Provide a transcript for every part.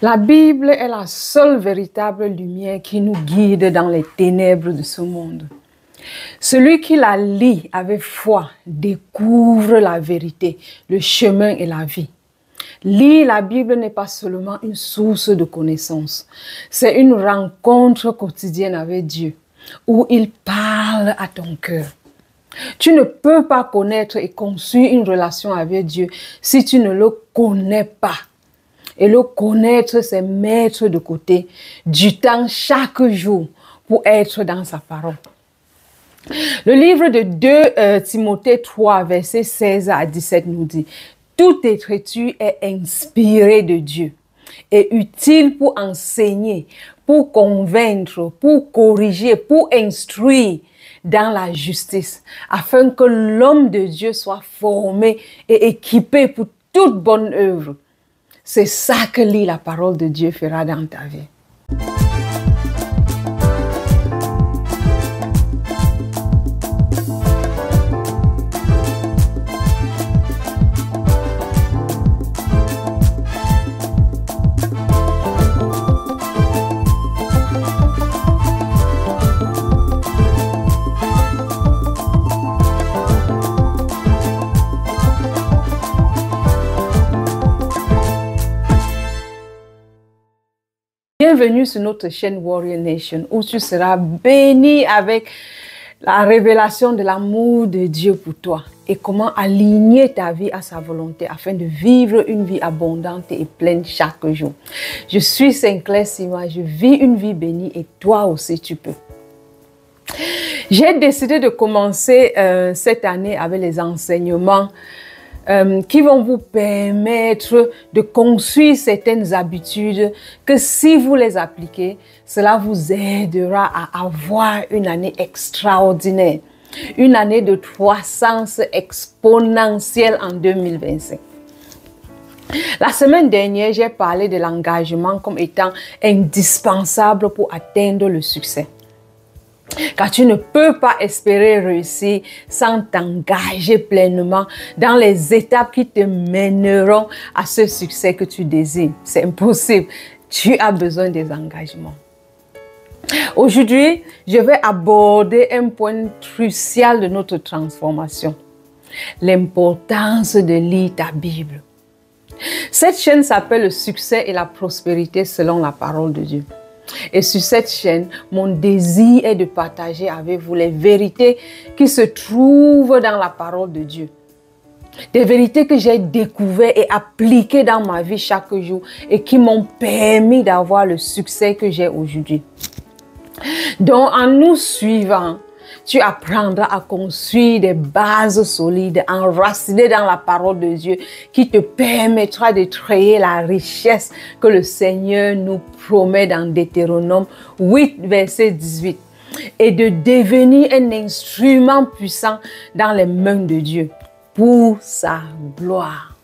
La Bible est la seule véritable lumière qui nous guide dans les ténèbres de ce monde. Celui qui la lit avec foi découvre la vérité, le chemin et la vie. Lire la Bible n'est pas seulement une source de connaissances, c'est une rencontre quotidienne avec Dieu, où il parle à ton cœur. Tu ne peux pas connaître et construire une relation avec Dieu si tu ne le connais pas. Et le connaître, c'est mettre de côté du temps chaque jour pour être dans sa parole. Le livre de 2 Timothée 3, versets 16 à 17 nous dit « Toute écriture est inspirée de Dieu et utile pour enseigner, pour convaincre, pour corriger, pour instruire dans la justice, afin que l'homme de Dieu soit formé et équipé pour toute bonne œuvre. » C'est ça que lire la parole de Dieu fera dans ta vie. Bienvenue sur notre chaîne Warrior Nation où tu seras béni avec la révélation de l'amour de Dieu pour toi et comment aligner ta vie à sa volonté afin de vivre une vie abondante et pleine chaque jour. Je suis Sinclair Sima, je vis une vie bénie et toi aussi tu peux. J'ai décidé de commencer cette année avec les enseignements qui vont vous permettre de construire certaines habitudes que si vous les appliquez, cela vous aidera à avoir une année extraordinaire, une année de croissance exponentielle en 2025. La semaine dernière, j'ai parlé de l'engagement comme étant indispensable pour atteindre le succès. Car tu ne peux pas espérer réussir sans t'engager pleinement dans les étapes qui te mèneront à ce succès que tu désires. C'est impossible. Tu as besoin des engagements. Aujourd'hui, je vais aborder un point crucial de notre transformation. L'importance de lire ta Bible. Cette chaîne s'appelle le succès et la prospérité selon la parole de Dieu. Et sur cette chaîne, mon désir est de partager avec vous les vérités qui se trouvent dans la parole de Dieu. Des vérités que j'ai découvertes et appliquées dans ma vie chaque jour et qui m'ont permis d'avoir le succès que j'ai aujourd'hui. Donc, en nous suivant, tu apprendras à construire des bases solides, enracinées dans la parole de Dieu, qui te permettra de créer la richesse que le Seigneur nous promet dans Deutéronome 8, verset 18, et de devenir un instrument puissant dans les mains de Dieu, pour sa gloire.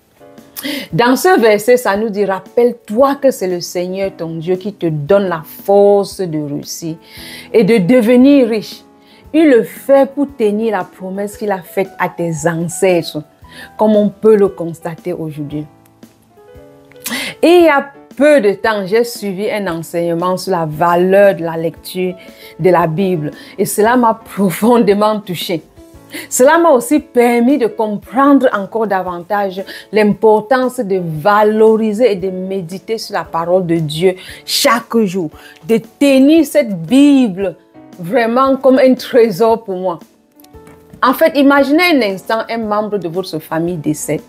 Dans ce verset, ça nous dit, rappelle-toi que c'est le Seigneur ton Dieu qui te donne la force de réussir et de devenir riche. Il le fait pour tenir la promesse qu'il a faite à tes ancêtres, comme on peut le constater aujourd'hui. Et il y a peu de temps, j'ai suivi un enseignement sur la valeur de la lecture de la Bible et cela m'a profondément touchée. Cela m'a aussi permis de comprendre encore davantage l'importance de valoriser et de méditer sur la parole de Dieu chaque jour, de tenir cette Bible vraiment comme un trésor pour moi. En fait, imaginez un instant un membre de votre famille décède.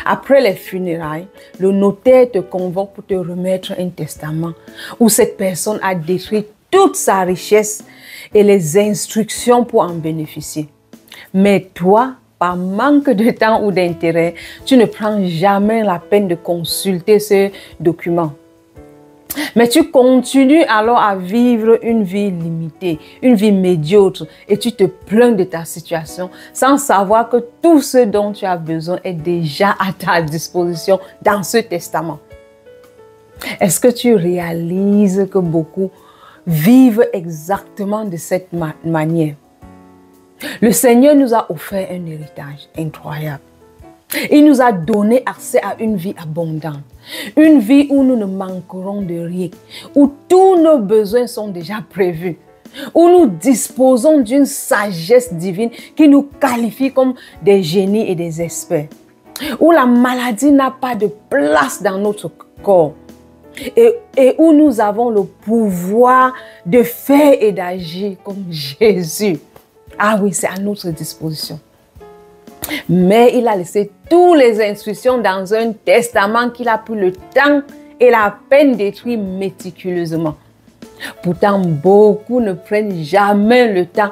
Après les funérailles, le notaire te convoque pour te remettre un testament où cette personne a détruit toute sa richesse et les instructions pour en bénéficier. Mais toi, par manque de temps ou d'intérêt, tu ne prends jamais la peine de consulter ce document. Mais tu continues alors à vivre une vie limitée, une vie médiocre et tu te plains de ta situation sans savoir que tout ce dont tu as besoin est déjà à ta disposition dans ce testament. Est-ce que tu réalises que beaucoup vivent exactement de cette manière? Le Seigneur nous a offert un héritage incroyable. Il nous a donné accès à une vie abondante. Une vie où nous ne manquerons de rien, où tous nos besoins sont déjà prévus, où nous disposons d'une sagesse divine qui nous qualifie comme des génies et des experts, où la maladie n'a pas de place dans notre corps et où nous avons le pouvoir de faire et d'agir comme Jésus. Ah oui, c'est à notre disposition. Mais il a laissé toutes les instructions dans un testament qu'il a pris le temps et la peine d'écrire méticuleusement. Pourtant, beaucoup ne prennent jamais le temps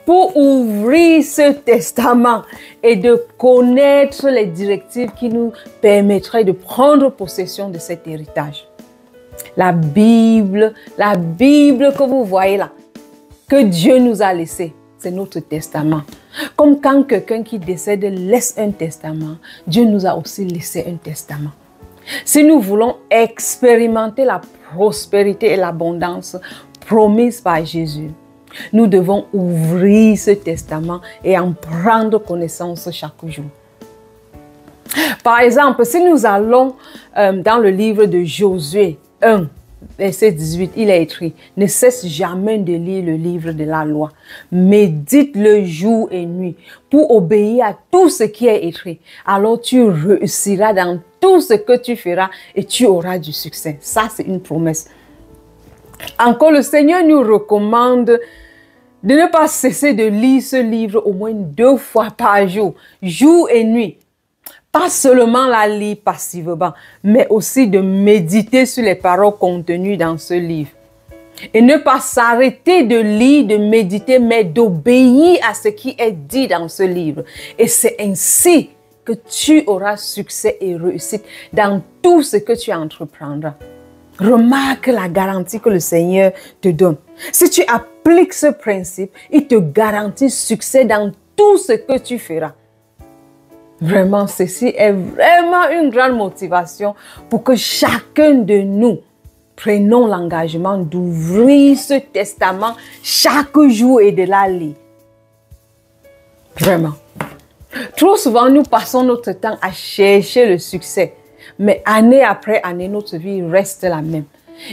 pour ouvrir ce testament et de connaître les directives qui nous permettraient de prendre possession de cet héritage. La Bible que vous voyez là, que Dieu nous a laissée, c'est notre testament. Comme quand quelqu'un qui décède laisse un testament, Dieu nous a aussi laissé un testament. Si nous voulons expérimenter la prospérité et l'abondance promise par Jésus, nous devons ouvrir ce testament et en prendre connaissance chaque jour. Par exemple, si nous allons dans le livre de Josué 1, verset 18, il est écrit: ne cesse jamais de lire le livre de la loi. Médite-le jour et nuit pour obéir à tout ce qui est écrit. Alors tu réussiras dans tout ce que tu feras et tu auras du succès. Ça, c'est une promesse. Encore, le Seigneur nous recommande de ne pas cesser de lire ce livre au moins 2 fois par jour, jour et nuit. Pas seulement la lire passivement, mais aussi de méditer sur les paroles contenues dans ce livre. Et ne pas s'arrêter de lire, de méditer, mais d'obéir à ce qui est dit dans ce livre. Et c'est ainsi que tu auras succès et réussite dans tout ce que tu entreprendras. Remarque la garantie que le Seigneur te donne. Si tu appliques ce principe, il te garantit succès dans tout ce que tu feras. Vraiment, ceci est vraiment une grande motivation pour que chacun de nous prenons l'engagement d'ouvrir ce testament chaque jour et de la lire. Vraiment. Trop souvent, nous passons notre temps à chercher le succès. Mais année après année, notre vie reste la même.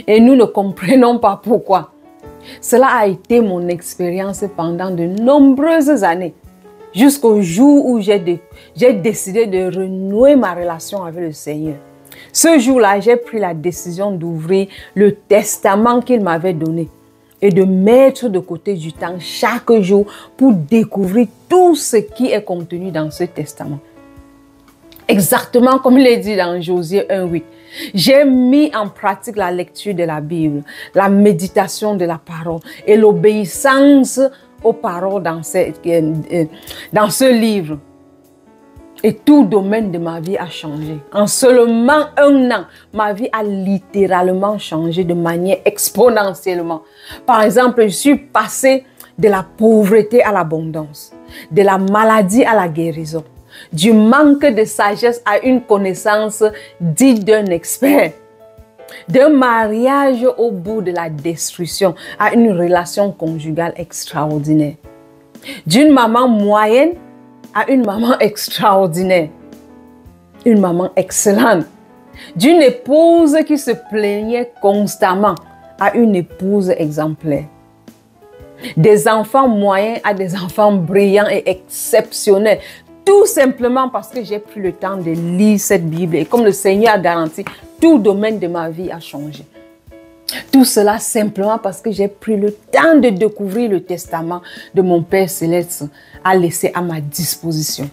Et nous ne comprenons pas pourquoi. Cela a été mon expérience pendant de nombreuses années. Jusqu'au jour où j'ai décidé de renouer ma relation avec le Seigneur. Ce jour-là, j'ai pris la décision d'ouvrir le testament qu'il m'avait donné et de mettre de côté du temps chaque jour pour découvrir tout ce qui est contenu dans ce testament. Exactement comme il est dit dans Josué 1:8. J'ai mis en pratique la lecture de la Bible, la méditation de la parole et l'obéissance aux paroles dans ce livre. Et tout domaine de ma vie a changé. En seulement 1 an, ma vie a littéralement changé de manière exponentiellement. Par exemple, je suis passée de la pauvreté à l'abondance, de la maladie à la guérison, du manque de sagesse à une connaissance dite d'un expert, d'un mariage au bout de la destruction à une relation conjugale extraordinaire, d'une maman moyenne à une maman extraordinaire, une maman excellente, d'une épouse qui se plaignait constamment à une épouse exemplaire, des enfants moyens à des enfants brillants et exceptionnels, tout simplement parce que j'ai pris le temps de lire cette Bible et comme le Seigneur a garanti, tout domaine de ma vie a changé. Tout cela simplement parce que j'ai pris le temps de découvrir le testament de mon Père Céleste à laisser à ma disposition.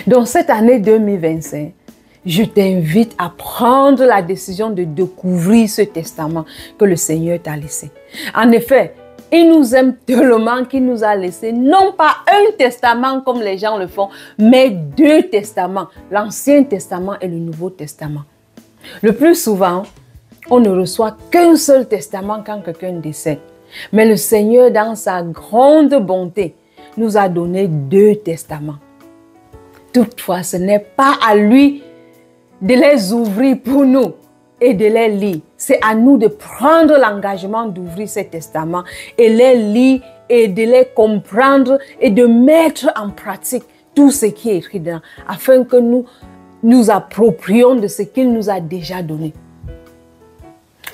Donc cette année 2025, je t'invite à prendre la décision de découvrir ce testament que le Seigneur t'a laissé. En effet, il nous aime tellement qu'il nous a laissé non pas un testament comme les gens le font, mais 2 testaments, l'Ancien Testament et le Nouveau Testament. Le plus souvent, on ne reçoit qu'un seul testament quand quelqu'un décède. Mais le Seigneur, dans sa grande bonté, nous a donné 2 testaments. Toutefois, ce n'est pas à lui de les ouvrir pour nous et de les lire. C'est à nous de prendre l'engagement d'ouvrir ces testaments et les lire et de les comprendre et de mettre en pratique tout ce qui est écrit dedans, afin que nous nous approprions de ce qu'il nous a déjà donné.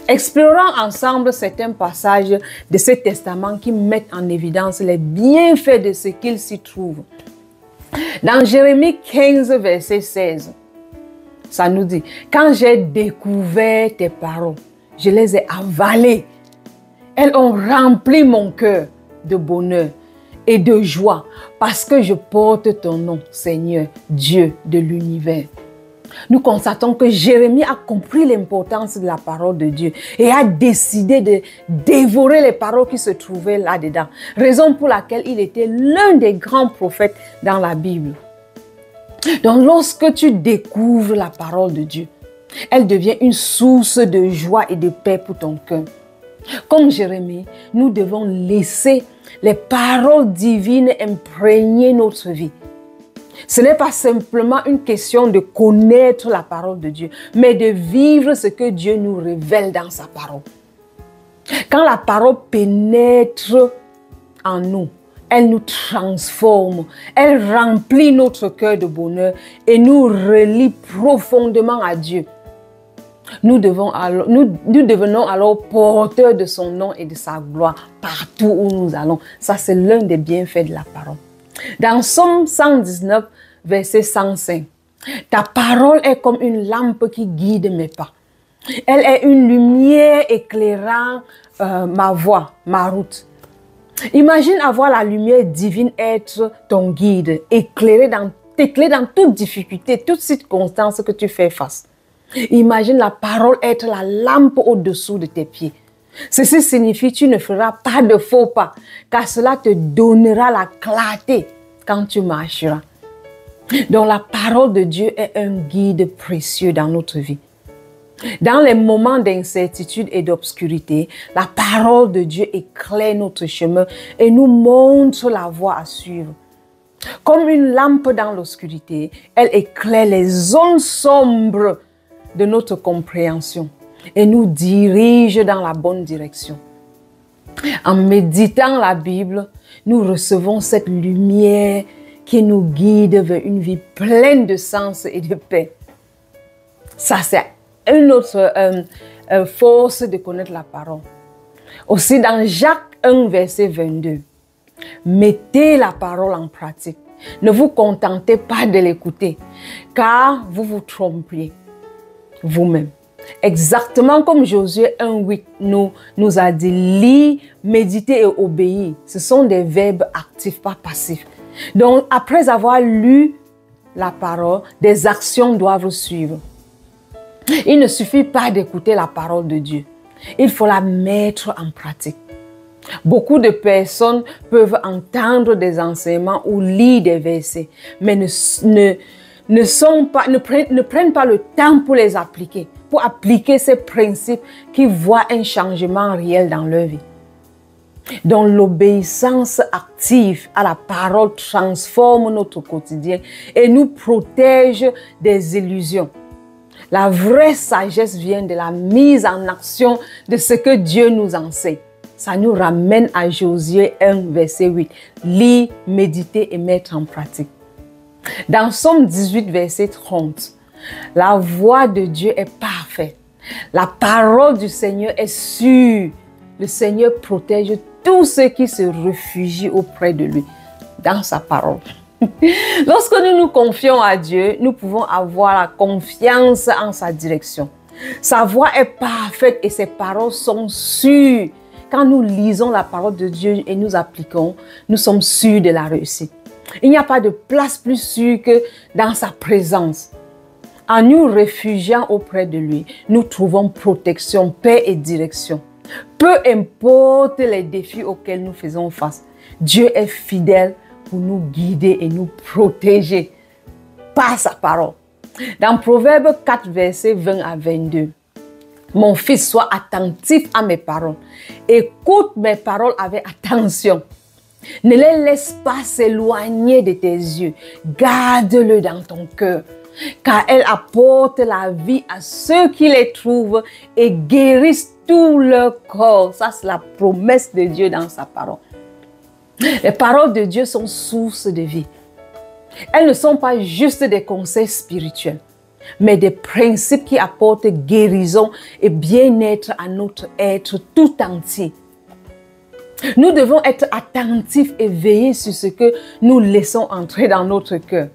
Explorons ensemble certains passages de ce testament qui mettent en évidence les bienfaits de ce qu'il s'y trouve. Dans Jérémie 15, verset 16, ça nous dit, « Quand j'ai découvert tes paroles, je les ai avalées. Elles ont rempli mon cœur de bonheur et de joie parce que je porte ton nom, Seigneur, Dieu de l'univers. » Nous constatons que Jérémie a compris l'importance de la parole de Dieu et a décidé de dévorer les paroles qui se trouvaient là-dedans. Raison pour laquelle il était l'un des grands prophètes dans la Bible. Donc lorsque tu découvres la parole de Dieu, elle devient une source de joie et de paix pour ton cœur. Comme Jérémie, nous devons laisser les paroles divines imprégner notre vie. Ce n'est pas simplement une question de connaître la parole de Dieu, mais de vivre ce que Dieu nous révèle dans sa parole. Quand la parole pénètre en nous, elle nous transforme, elle remplit notre cœur de bonheur et nous relie profondément à Dieu. Nous devenons alors porteurs de son nom et de sa gloire partout où nous allons. Ça, c'est l'un des bienfaits de la parole. Dans Psaume 119, verset 105, « Ta parole est comme une lampe qui guide mes pas. Elle est une lumière éclairant ma voie, ma route. » Imagine avoir la lumière divine être ton guide, t'éclairer dans toute difficulté, toute circonstance que tu fais face. Imagine la parole être la lampe au-dessous de tes pieds. Ceci signifie que tu ne feras pas de faux pas, car cela te donnera la clarté quand tu marcheras. Donc la parole de Dieu est un guide précieux dans notre vie. Dans les moments d'incertitude et d'obscurité, la parole de Dieu éclaire notre chemin et nous montre la voie à suivre. Comme une lampe dans l'obscurité, elle éclaire les zones sombres de notre compréhension et nous dirige dans la bonne direction. En méditant la Bible, nous recevons cette lumière qui nous guide vers une vie pleine de sens et de paix. Ça, c'est une autre force de connaître la parole. Aussi dans Jacques 1, verset 22, mettez la parole en pratique. Ne vous contentez pas de l'écouter, car vous vous trompiez vous-même. Exactement comme Josué 1,8 nous a dit, lire, méditer et obéir. Ce sont des verbes actifs, pas passifs. Donc, après avoir lu la parole, des actions doivent suivre. Il ne suffit pas d'écouter la parole de Dieu. Il faut la mettre en pratique. Beaucoup de personnes peuvent entendre des enseignements ou lire des versets, mais ne prennent pas le temps pour les appliquer, pour appliquer ces principes qui voient un changement réel dans leur vie. Donc l'obéissance active à la parole transforme notre quotidien et nous protège des illusions. La vraie sagesse vient de la mise en action de ce que Dieu nous enseigne. Ça nous ramène à Josué 1, verset 8. Lire, méditer et mettre en pratique. Dans Psaume 18, verset 30, la voix de Dieu est parfaite. La parole du Seigneur est sûre. Le Seigneur protège tous ceux qui se réfugient auprès de lui, dans sa parole. Lorsque nous nous confions à Dieu, nous pouvons avoir la confiance en sa direction. Sa voix est parfaite et ses paroles sont sûres. Quand nous lisons la parole de Dieu et nous appliquons, nous sommes sûrs de la réussite. Il n'y a pas de place plus sûre que dans sa présence. En nous réfugiant auprès de lui, nous trouvons protection, paix et direction. Peu importe les défis auxquels nous faisons face, Dieu est fidèle pour nous guider et nous protéger par sa parole. Dans Proverbe 4, versets 20 à 22, « Mon fils, sois attentif à mes paroles. Écoute mes paroles avec attention. Ne les laisse pas s'éloigner de tes yeux. Garde-le dans ton cœur, car elles apportent la vie à ceux qui les trouvent et guérissent tout leur corps. » Ça, c'est la promesse de Dieu dans sa parole. Les paroles de Dieu sont source de vie. Elles ne sont pas juste des conseils spirituels, mais des principes qui apportent guérison et bien-être à notre être tout entier. Nous devons être attentifs et veiller sur ce que nous laissons entrer dans notre cœur.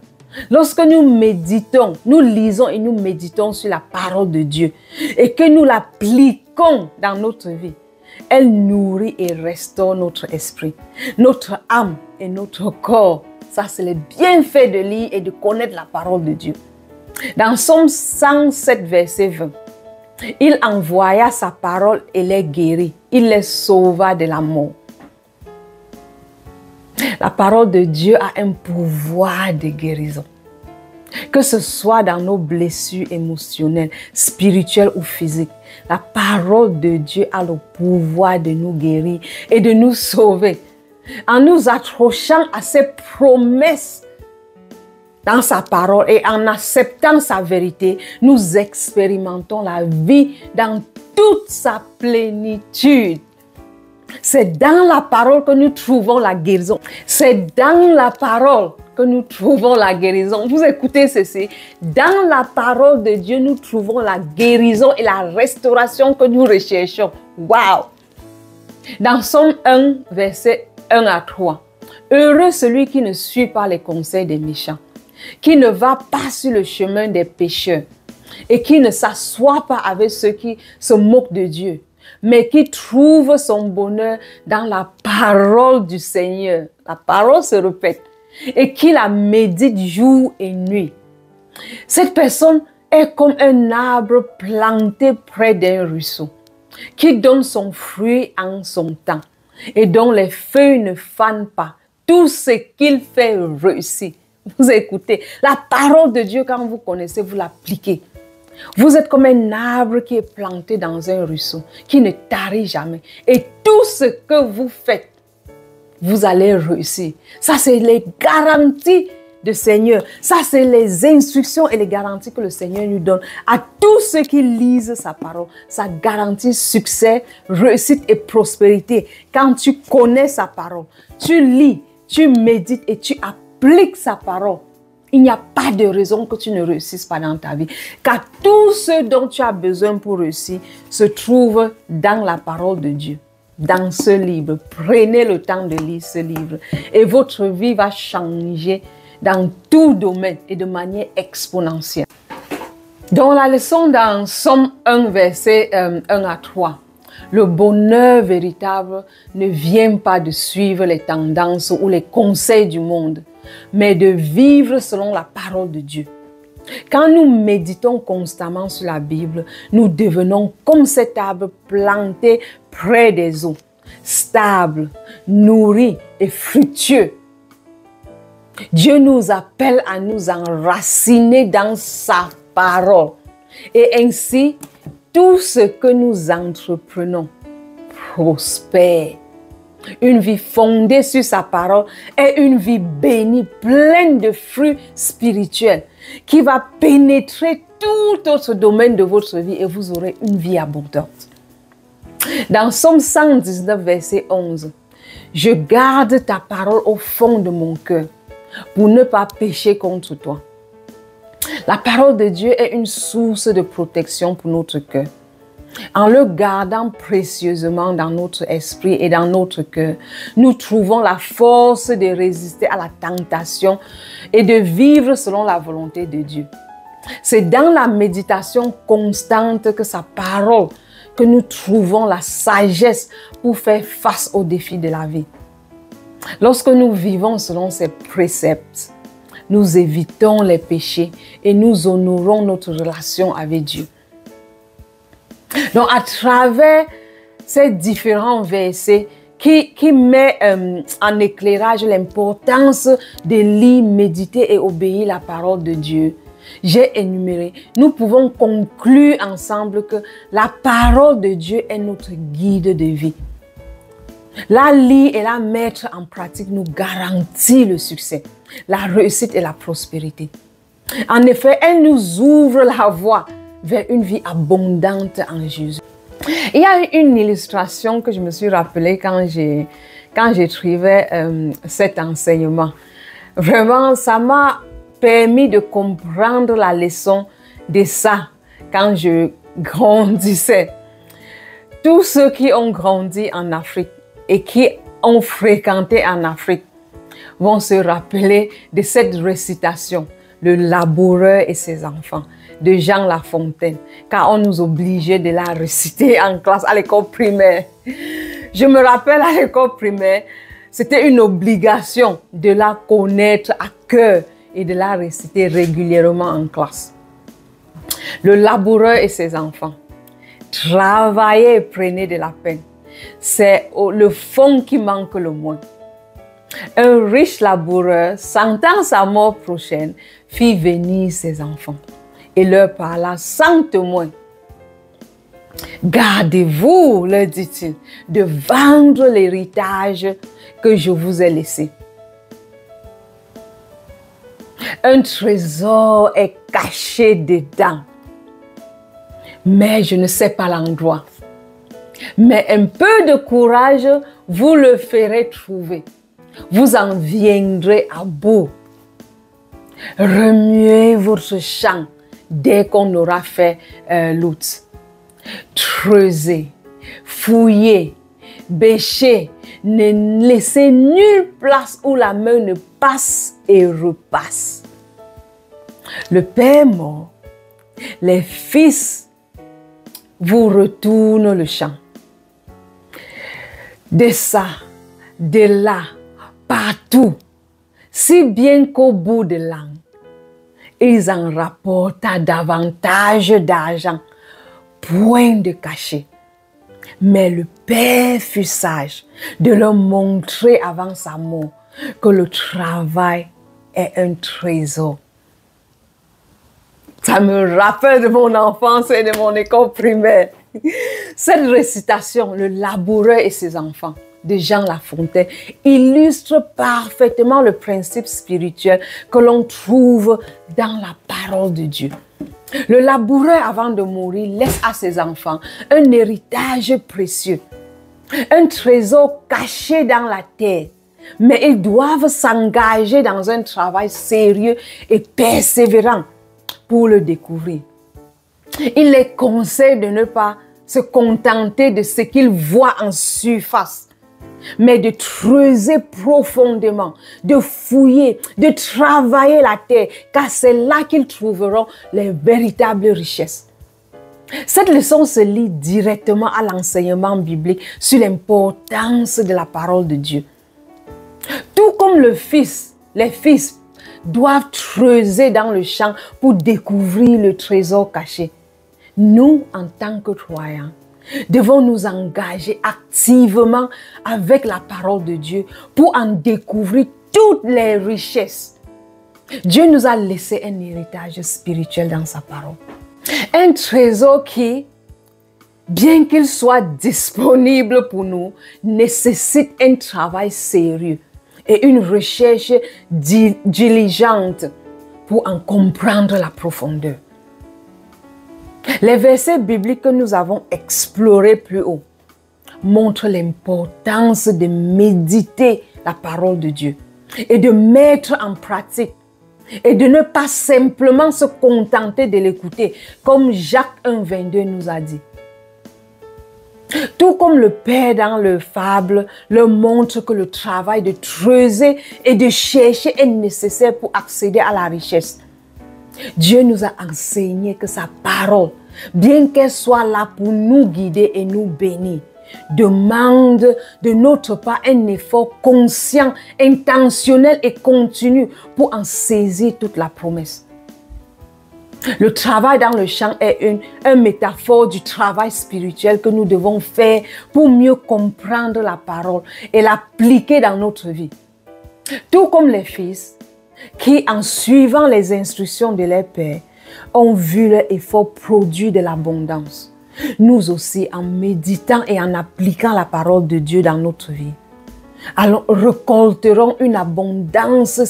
Lorsque nous méditons, nous lisons et nous méditons sur la parole de Dieu et que nous l'appliquons dans notre vie, elle nourrit et restaure notre esprit, notre âme et notre corps. Ça, c'est le bienfait de lire et de connaître la parole de Dieu. Dans Psaume 107, verset 20, il envoya sa parole et les guérit. Il les sauva de la mort. La parole de Dieu a un pouvoir de guérison. Que ce soit dans nos blessures émotionnelles, spirituelles ou physiques, la parole de Dieu a le pouvoir de nous guérir et de nous sauver. En nous accrochant à ses promesses dans sa parole et en acceptant sa vérité, nous expérimentons la vie dans toute sa plénitude. C'est dans la parole que nous trouvons la guérison. C'est dans la parole que nous trouvons la guérison. Vous écoutez ceci. Dans la parole de Dieu, nous trouvons la guérison et la restauration que nous recherchons. Wow! Dans Psaume 1, verset 1 à 3. Heureux celui qui ne suit pas les conseils des méchants, qui ne va pas sur le chemin des pécheurs et qui ne s'assoit pas avec ceux qui se moquent de Dieu, mais qui trouve son bonheur dans la parole du Seigneur. La parole se répète. Et qui la médite jour et nuit. Cette personne est comme un arbre planté près d'un ruisseau, qui donne son fruit en son temps et dont les feuilles ne fanent pas. Tout ce qu'il fait réussit. Vous écoutez, la parole de Dieu, quand vous connaissez, vous l'appliquez. Vous êtes comme un arbre qui est planté dans un ruisseau, qui ne tarit jamais. Et tout ce que vous faites, vous allez réussir. Ça, c'est les garanties du Seigneur. Ça, c'est les instructions et les garanties que le Seigneur nous donne à tous ceux qui lisent sa parole. Ça garantit succès, réussite et prospérité. Quand tu connais sa parole, tu lis, tu médites et tu appliques sa parole, il n'y a pas de raison que tu ne réussisses pas dans ta vie. Car tout ce dont tu as besoin pour réussir se trouve dans la parole de Dieu. Dans ce livre, prenez le temps de lire ce livre et votre vie va changer dans tout domaine et de manière exponentielle. Dans la leçon dans Somme 1, verset 1 à 3, le bonheur véritable ne vient pas de suivre les tendances ou les conseils du monde, mais de vivre selon la parole de Dieu. Quand nous méditons constamment sur la Bible, nous devenons comme cet arbre planté près des eaux, stable, nourri et fructueux. Dieu nous appelle à nous enraciner dans sa parole. Et ainsi, tout ce que nous entreprenons prospère. Une vie fondée sur sa parole est une vie bénie, pleine de fruits spirituels, qui va pénétrer tout autre domaine de votre vie et vous aurez une vie abondante. Dans Psaume 119, verset 11, « Je garde ta parole au fond de mon cœur pour ne pas pécher contre toi. » La parole de Dieu est une source de protection pour notre cœur. En le gardant précieusement dans notre esprit et dans notre cœur, nous trouvons la force de résister à la tentation et de vivre selon la volonté de Dieu. C'est dans la méditation constante que sa parole que nous trouvons la sagesse pour faire face aux défis de la vie. Lorsque nous vivons selon ses préceptes, nous évitons les péchés et nous honorons notre relation avec Dieu. Donc, à travers ces différents versets qui met en éclairage l'importance de lire, méditer et obéir la parole de Dieu, j'ai énuméré, nous pouvons conclure ensemble que la parole de Dieu est notre guide de vie. La lire et la mettre en pratique nous garantit le succès, la réussite et la prospérité. En effet, elle nous ouvre la voie vers une vie abondante en Jésus. Il y a une illustration que je me suis rappelée quand j'écrivais cet enseignement. Vraiment, ça m'a permis de comprendre la leçon de ça quand je grandissais. Tous ceux qui ont grandi en Afrique et qui ont fréquenté en Afrique vont se rappeler de cette récitation, le laboureur et ses enfants, de Jean Lafontaine, car on nous obligeait de la réciter en classe à l'école primaire. Je me rappelle à l'école primaire, c'était une obligation de la connaître à cœur et de la réciter régulièrement en classe. Le laboureur et ses enfants, travaillez et prenez de la peine. C'est le fond qui manque le moins. Un riche laboureur, sentant sa mort prochaine, fit venir ses enfants et leur parla sans témoin. Gardez-vous, leur dit-il, de vendre l'héritage que je vous ai laissé. Un trésor est caché dedans, mais je ne sais pas l'endroit. Mais un peu de courage, vous le ferez trouver. Vous en viendrez à bout. Remuez votre champ dès qu'on aura fait l'outre. Creusez, fouillez, bêchez, ne laissez nulle place où la main ne passe et repasse. Le père mort, les fils vous retournent le champ. De ça, de là, partout, si bien qu'au bout de l'an, ils en rapporta davantage d'argent, point de cachet. Mais le père fut sage de leur montrer avant sa mort que le travail est un trésor. Ça me rappelle de mon enfance et de mon école primaire. Cette récitation, le laboureur et ses enfants, de Jean Lafontaine, illustre parfaitement le principe spirituel que l'on trouve dans la parole de Dieu. Le laboureur, avant de mourir, laisse à ses enfants un héritage précieux, un trésor caché dans la terre. Mais ils doivent s'engager dans un travail sérieux et persévérant pour le découvrir. Il les conseille de ne pas se contenter de ce qu'ils voient en surface, mais de creuser profondément, de fouiller, de travailler la terre, car c'est là qu'ils trouveront les véritables richesses. Cette leçon se lie directement à l'enseignement biblique sur l'importance de la parole de Dieu. Tout comme les fils doivent creuser dans le champ pour découvrir le trésor caché. Nous, en tant que croyants, devons nous engager activement avec la parole de Dieu pour en découvrir toutes les richesses. Dieu nous a laissé un héritage spirituel dans sa parole. Un trésor qui, bien qu'il soit disponible pour nous, nécessite un travail sérieux et une recherche diligente pour en comprendre la profondeur. Les versets bibliques que nous avons explorés plus haut montrent l'importance de méditer la parole de Dieu et de mettre en pratique et de ne pas simplement se contenter de l'écouter comme Jacques 1,22 nous a dit. Tout comme le Père dans le fable leur montre que le travail de creuser et de chercher est nécessaire pour accéder à la richesse. Dieu nous a enseigné que sa parole, bien qu'elle soit là pour nous guider et nous bénir, demande de notre part un effort conscient, intentionnel et continu pour en saisir toute la promesse. Le travail dans le champ est une métaphore du travail spirituel que nous devons faire pour mieux comprendre la parole et l'appliquer dans notre vie. Tout comme les fils qui, en suivant les instructions de leur père, ont vu leur effort produire de l'abondance. Nous aussi, en méditant et en appliquant la parole de Dieu dans notre vie, alors récolterons une abondance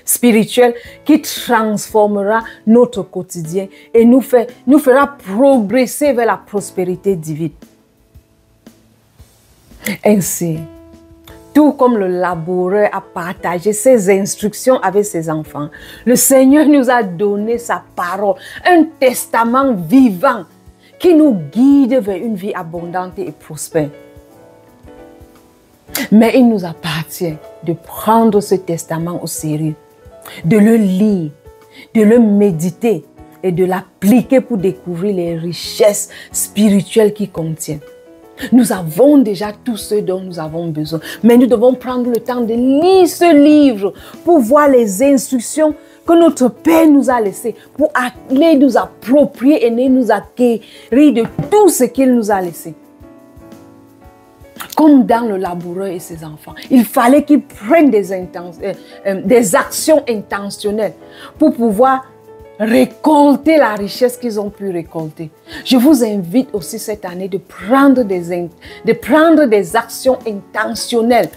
spirituelle qui transformera notre quotidien et nous fera progresser vers la prospérité divine. Ainsi, Tout comme le laboureur a partagé ses instructions avec ses enfants, le Seigneur nous a donné sa parole, un testament vivant qui nous guide vers une vie abondante et prospère. Mais il nous appartient de prendre ce testament au sérieux, de le lire, de le méditer et de l'appliquer pour découvrir les richesses spirituelles qu'il contient. Nous avons déjà tout ce dont nous avons besoin, mais nous devons prendre le temps de lire ce livre pour voir les instructions que notre Père nous a laissées, pour aller nous approprier et nous acquérir de tout ce qu'il nous a laissé. Comme dans le laboureur et ses enfants, il fallait qu'ils prennent des actions intentionnelles pour pouvoir récolter la richesse qu'ils ont pu récolter. Je vous invite aussi cette année de prendre des actions intentionnelles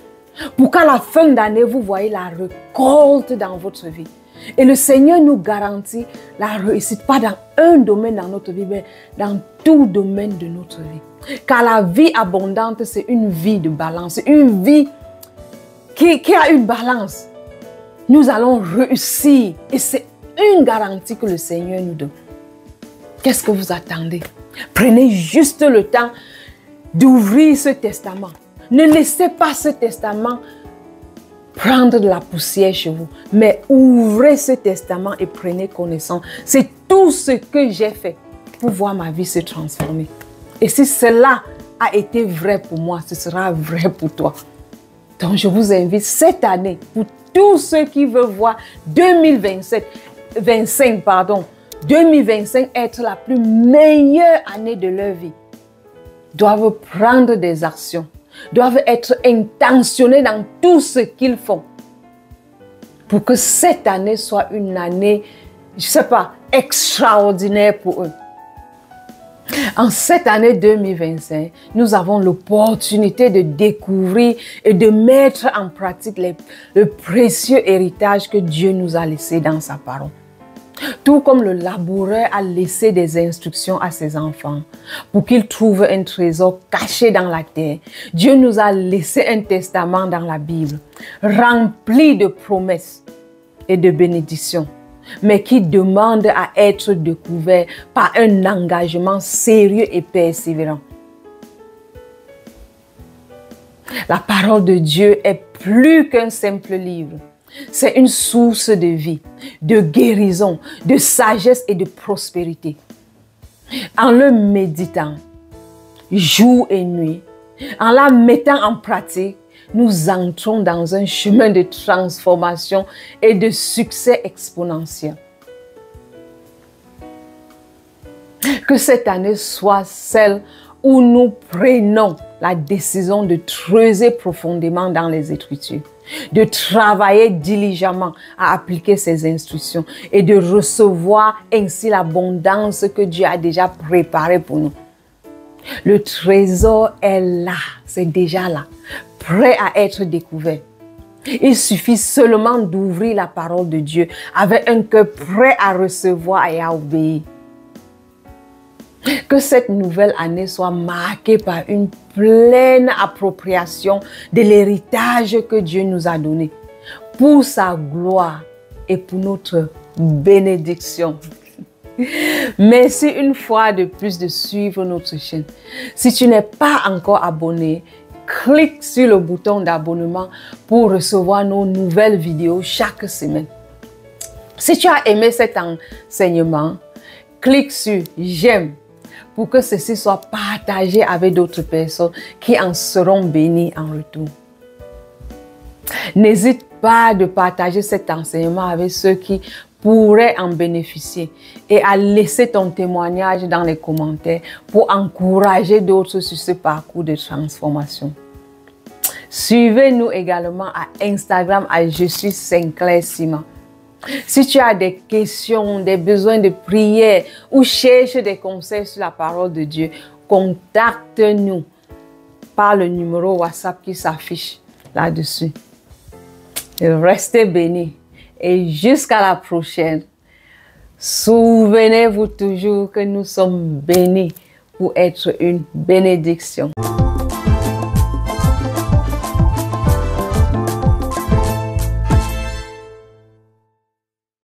pour qu'à la fin d'année, vous voyez la récolte dans votre vie. Et le Seigneur nous garantit la réussite, pas dans un domaine dans notre vie, mais dans tout domaine de notre vie. Car la vie abondante, c'est une vie de balance, une vie qui a une balance. Nous allons réussir et c'est une garantie que le Seigneur nous donne. Qu'est-ce que vous attendez? Prenez juste le temps d'ouvrir ce testament. Ne laissez pas ce testament prendre de la poussière chez vous, mais ouvrez ce testament et prenez connaissance. C'est tout ce que j'ai fait pour voir ma vie se transformer. Et si cela a été vrai pour moi, ce sera vrai pour toi. Donc je vous invite cette année, pour tous ceux qui veulent voir 2025 être la plus meilleure année de leur vie, doivent prendre des actions, doivent être intentionnés dans tout ce qu'ils font pour que cette année soit une année, je ne sais pas, extraordinaire pour eux. En cette année 2025, nous avons l'opportunité de découvrir et de mettre en pratique le précieux héritage que Dieu nous a laissé dans sa parole. Tout comme le laboureur a laissé des instructions à ses enfants pour qu'ils trouvent un trésor caché dans la terre, Dieu nous a laissé un testament dans la Bible, rempli de promesses et de bénédictions, mais qui demande à être découvert par un engagement sérieux et persévérant. La parole de Dieu est plus qu'un simple livre. C'est une source de vie, de guérison, de sagesse et de prospérité. En le méditant, jour et nuit, en la mettant en pratique, nous entrons dans un chemin de transformation et de succès exponentiel. Que cette année soit celle où nous prenons la décision de creuser profondément dans les Écritures, de travailler diligemment à appliquer ces instructions et de recevoir ainsi l'abondance que Dieu a déjà préparée pour nous. Le trésor est là, c'est déjà là, prêt à être découvert. Il suffit seulement d'ouvrir la parole de Dieu avec un cœur prêt à recevoir et à obéir. Que cette nouvelle année soit marquée par une pleine appropriation de l'héritage que Dieu nous a donné pour sa gloire et pour notre bénédiction. Merci une fois de plus de suivre notre chaîne. Si tu n'es pas encore abonné, clique sur le bouton d'abonnement pour recevoir nos nouvelles vidéos chaque semaine. Si tu as aimé cet enseignement, clique sur j'aime pour que ceci soit partagé avec d'autres personnes qui en seront bénies en retour. N'hésite pas de partager cet enseignement avec ceux qui pourraient en bénéficier et à laisser ton témoignage dans les commentaires pour encourager d'autres sur ce parcours de transformation. Suivez-nous également à Instagram à Je suis Sinclair Sima. Si tu as des questions, des besoins de prière ou cherches des conseils sur la parole de Dieu, contacte-nous par le numéro WhatsApp qui s'affiche là-dessus. Restez bénis et jusqu'à la prochaine. Souvenez-vous toujours que nous sommes bénis pour être une bénédiction.